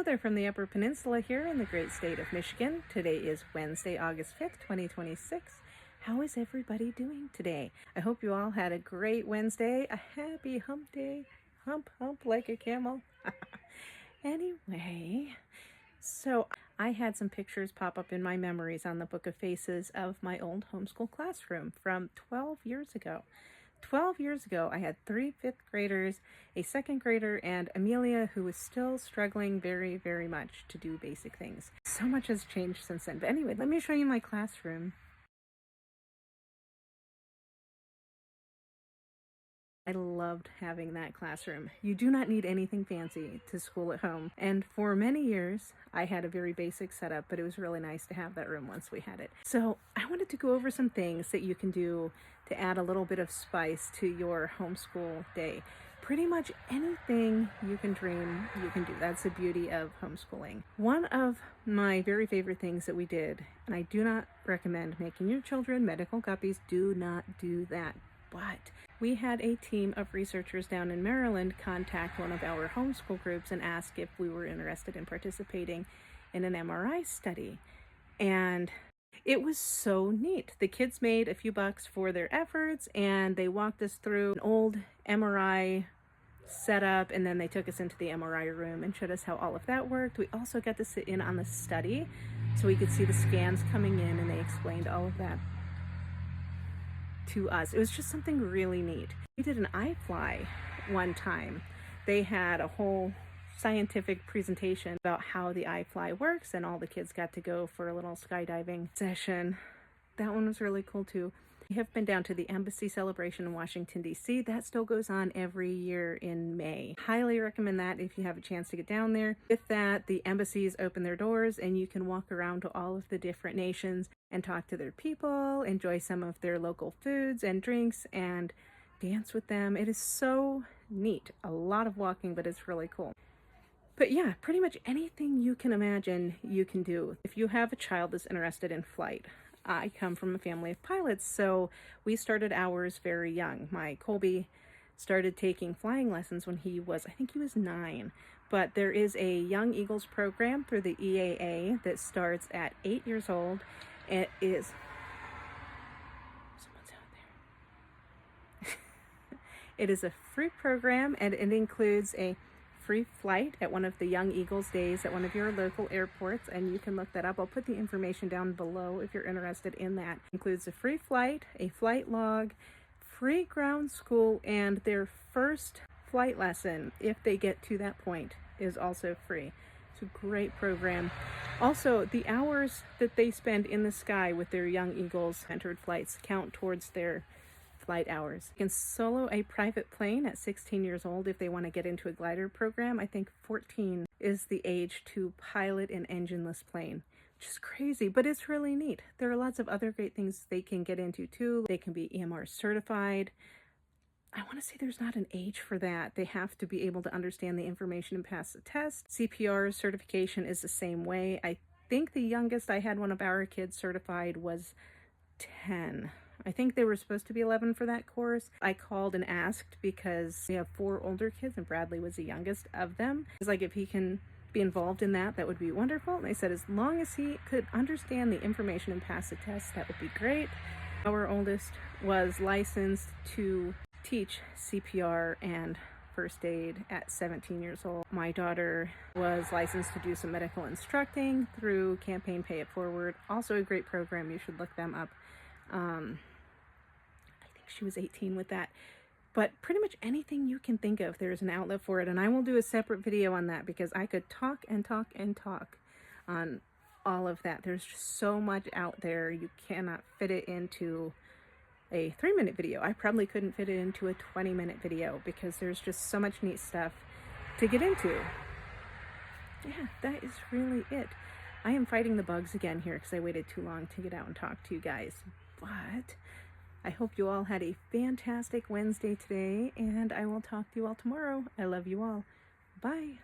Hello there from the Upper Peninsula here in the great state of Michigan. Today is Wednesday, August 5th, 2026. How is everybody doing today? I hope you all had a great Wednesday, a happy hump day. Hump, hump like a camel. Anyway, so I had some pictures pop up in my memories on the Book of Faces of my old homeschool classroom from 12 years ago. 12 years ago, I had 3 fifth graders, a 2nd grader, and Amelia, who was still struggling very, very much to do basic things. So much has changed since then. But anyway, let me show you my classroom. I loved having that classroom. You do not need anything fancy to school at home. And for many years, I had a very basic setup, but it was really nice to have that room once we had it. So I wanted to go over some things that you can do to add a little bit of spice to your homeschool day. Pretty much anything you can dream, you can do. That's the beauty of homeschooling. One of my very favorite things that we did, and I do not recommend making your children medical guppies, do not do that. But we had a team of researchers down in Maryland contact one of our homeschool groups and ask if we were interested in participating in an MRI study. And it was so neat. The kids made a few bucks for their efforts, and they walked us through an old MRI setup, and then they took us into the MRI room and showed us how all of that worked. We also got to sit in on the study so we could see the scans coming in, and they explained all of that to us. It was just something really neat. We did an iFly one time. They had a whole scientific presentation about how the iFly works, and all the kids got to go for a little skydiving session. That one was really cool too. We have been down to the embassy celebration in Washington, D.C. That still goes on every year in May. Highly recommend that if you have a chance to get down there. With that, the embassies open their doors and you can walk around to all of the different nations and talk to their people, enjoy some of their local foods and drinks, and dance with them. It is so neat. A lot of walking, but it's really cool. But yeah, pretty much anything you can imagine you can do. If you have a child that's interested in flight, I come from a family of pilots, so we started ours very young. My Colby started taking flying lessons when he was, I think he was 9. But there is a Young Eagles program through the EAA that starts at 8 years old. It is, someone's out there. It is a free program, and it includes a free flight at one of the Young Eagles days at one of your local airports, and you can look that up. I'll put the information down below if you're interested in that. It includes a free flight, a flight log, free ground school, and their first flight lesson, if they get to that point, is also free. It's a great program. Also, the hours that they spend in the sky with their Young Eagles entered flights count towards their flight hours. You can solo a private plane at 16 years old if they want to get into a glider program. I think 14 is the age to pilot an engineless plane, which is crazy, but it's really neat. There are lots of other great things they can get into too. They can be EMR certified. I want to say there's not an age for that. They have to be able to understand the information and pass the test. CPR certification is the same way. I think the youngest I had one of our kids certified was 10. I think they were supposed to be 11 for that course. I called and asked because we have 4 older kids and Bradley was the youngest of them. It's like, if he can be involved in that, that would be wonderful. And they said as long as he could understand the information and pass the test, that would be great. Our oldest was licensed to teach CPR and first aid at 17 years old. My daughter was licensed to do some medical instructing through Campaign Pay It Forward. Also a great program. You should look them up. I think she was 18 with that. But pretty much anything you can think of, there's an outlet for it. And I will do a separate video on that because I could talk and talk and talk on all of that. There's just so much out there. You cannot fit it into a 3-minute video. I probably couldn't fit it into a 20-minute video because there's just so much neat stuff to get into. Yeah, that is really it. I am fighting the bugs again here because I waited too long to get out and talk to you guys. But I hope you all had a fantastic Wednesday today, and I will talk to you all tomorrow. I love you all. Bye.